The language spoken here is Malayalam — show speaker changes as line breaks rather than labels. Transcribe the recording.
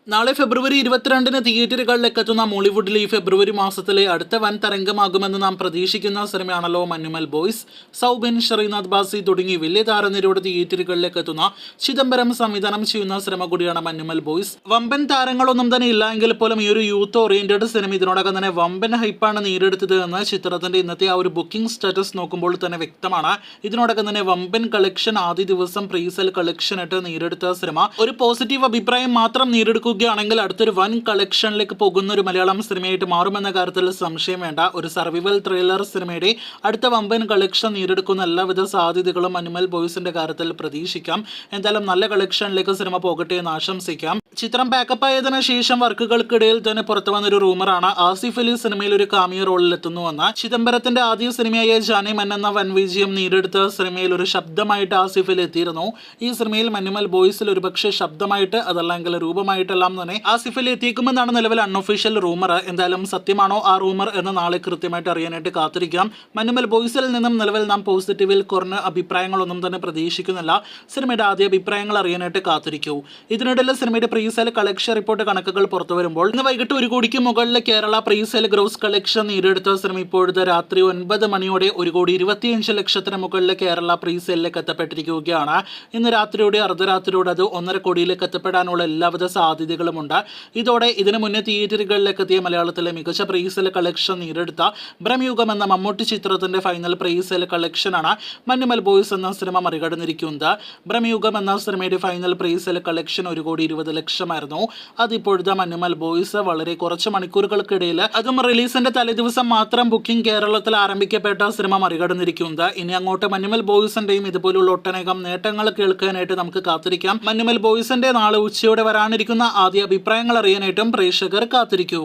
നാളെ ഫെബ്രുവരി 22-ന് തിയേറ്ററുകളിലേക്ക് എത്തുന്ന മോളിവുഡിലെ ഈ ഫെബ്രുവരി മാസത്തിലെ അടുത്ത വൻ തരംഗമാകുമെന്ന് നാം പ്രതീക്ഷിക്കുന്ന സിനിമയാണല്ലോ മഞ്ഞുമൽ ബോയ്സ്. സൗബിൻ, ഷറീനാഥ് ബാസി തുടങ്ങി വലിയ താരനിരയുടെ തിയേറ്ററുകളിലേക്ക് എത്തുന്ന ചിദംബരം സംവിധാനം ചെയ്യുന്ന സിനിമ കൂടിയാണ് മഞ്ഞുമൽ ബോയ്സ്. വമ്പൻ താരങ്ങളൊന്നും തന്നെ ഇല്ല എങ്കിൽ പോലും ഈ ഒരു യൂത്ത് ഓറിയന്റഡ് സിനിമ ഇതിനോടകം തന്നെ വമ്പൻ ഹൈപ്പാണ് നേടിയെടുത്തത് എന്ന് ചിത്രത്തിന്റെ ഇന്നത്തെ ആ ഒരു ബുക്കിംഗ് സ്റ്റാറ്റസ് നോക്കുമ്പോൾ തന്നെ വ്യക്തമാണ്. ഇതിനോടകം തന്നെ വമ്പൻ കളക്ഷൻ ആദ്യ ദിവസം പ്രീസെൽ കളക്ഷൻ ആയിട്ട് നേടിയെടുത്ത സിനിമ ഒരു പോസിറ്റീവ് അഭിപ്രായം മാത്രം നേടിയെടുക്കുക ണെങ്കിൽ അടുത്തൊരു വൻ കളക്ഷനിലേക്ക് പോകുന്ന ഒരു മലയാളം സിനിമയായിട്ട് മാറുമെന്ന കാര്യത്തിൽ സംശയം വേണ്ട. ഒരു സർവൈവൽ ത്രില്ലർ സിനിമയുടെ അടുത്ത വമ്പൻ കളക്ഷൻ നേടിയെടുക്കുന്ന എല്ലാവിധ സാധ്യതകളും മഞ്ഞുമൽ ബോയ്സിന്റെ കാര്യത്തിൽ പ്രതീക്ഷിക്കാം. എന്തായാലും നല്ല കളക്ഷനിലേക്ക് സിനിമ പോകട്ടെ എന്ന് ആശംസിക്കാം. ചിത്രം പാക്കപ്പ് ആയതിനു ശേഷം വർക്കുകൾക്കിടയിൽ തന്നെ പുറത്തു വന്നൊരു റൂമറാണ് ആസിഫ് അലി സിനിമയിൽ ഒരു കാമിയോ റോളിൽ എത്തുന്നുവെന്ന്. ചിദംബരത്തിന്റെ ആദ്യ സിനിമയായ ജാനി മൻ എന്ന വൻ വിജയം നേടിയെടുത്ത സിനിമയിൽ ഒരു ശബ്ദമായിട്ട് ആസിഫ് അലി എത്തിയിരുന്നു. ഈ സിനിമയിൽ മഞ്ഞുമൽ ബോയ്സിൽ ഒരുപക്ഷെ ശബ്ദമായിട്ട് അതല്ലെങ്കിൽ രൂപമായിട്ടെല്ലാം തന്നെ ആസിഫ് അലി എത്തിക്കുമെന്നാണ് നിലവിൽ അൺഒഫീഷ്യൽ റൂമർ. എന്തായാലും സത്യമാണോ ആ റൂമർ എന്ന് നാളെ കൃത്യമായിട്ട് അറിയാനായിട്ട് കാത്തിരിക്കാം. മഞ്ഞുമൽ ബോയ്സിൽ നിന്നും നിലവിൽ നാം പോസിറ്റീവിൽ കുറഞ്ഞ അഭിപ്രായങ്ങളൊന്നും തന്നെ പ്രതീക്ഷിക്കുന്നില്ല. സിനിമയുടെ ആദ്യ അഭിപ്രായങ്ങൾ അറിയാനായിട്ട് കാത്തിരിക്കൂ. ഇതിനിടയിൽ സിനിമയുടെ പ്രീസെൽ കളക്ഷൻ റിപ്പോർട്ട് കണക്കുകൾ പുറത്തു വരുമ്പോൾ ഇന്ന് വൈകിട്ട് 1 കോടിക്ക് മുകളിൽ കേരള പ്രീസെൽ ഗ്രോസ് കളക്ഷൻ നേടിയെടുത്ത സിനിമ ഇപ്പോഴത്തെ രാത്രി 9 മണിയോടെ 1,25,00,000 മുകളിൽ കേരള പ്രീസെല്ലിലേക്ക് എത്തപ്പെട്ടിരിക്കുകയാണ്. ഇന്ന് രാത്രിയോടെ അർദ്ധരാത്രിയോടെ അത് 1.5 കോടിയിലേക്ക് എത്തപ്പെടാനുള്ള എല്ലാവിധ സാധ്യതകളുമുണ്ട്. ഇതോടെ ഇതിനു മുന്നേ തിയേറ്ററുകളിലേക്ക് എത്തിയ മലയാളത്തിലെ മികച്ച പ്രീസെൽ കളക്ഷൻ നേടിയെടുത്ത ബ്രഹ്മയുഗം എന്ന മമ്മൂട്ടി ചിത്രത്തിന്റെ ഫൈനൽ പ്രീസെൽ കളക്ഷനാണ് മഞ്ഞുമൽ ബോയ്സ് എന്ന സിനിമ മറികടന്നിരിക്കുന്നത്. ബ്രഹ്മയുഗം എന്ന സിനിമയുടെ ഫൈനൽ പ്രീസെൽ കളക്ഷൻ 1,20,00,000 അതിപ്പോഴത്തെ മഞ്ഞുമൽ ബോയ്സ് വളരെ കുറച്ച് മണിക്കൂറുകൾക്കിടയിൽ അതും റിലീസിന്റെ തലേദിവസം മാത്രം ബുക്കിംഗ് കേരളത്തിൽ ആരംഭിക്കപ്പെട്ട സിനിമ മറികടന്നിരിക്കുന്നത്. ഇനി അങ്ങോട്ട് മഞ്ഞുമൽ ബോയ്സിന്റെയും ഇതുപോലുള്ള ഒട്ടനേകം നേട്ടങ്ങൾ കേൾക്കാനായിട്ട് നമുക്ക് കാത്തിരിക്കാം. മഞ്ഞുമൽ ബോയ്സിന്റെ നാളെ ഉച്ചയോടെ വരാനിരിക്കുന്ന ആദ്യ അഭിപ്രായങ്ങൾ അറിയാനായിട്ടും പ്രേക്ഷകർ കാത്തിരിക്കൂ.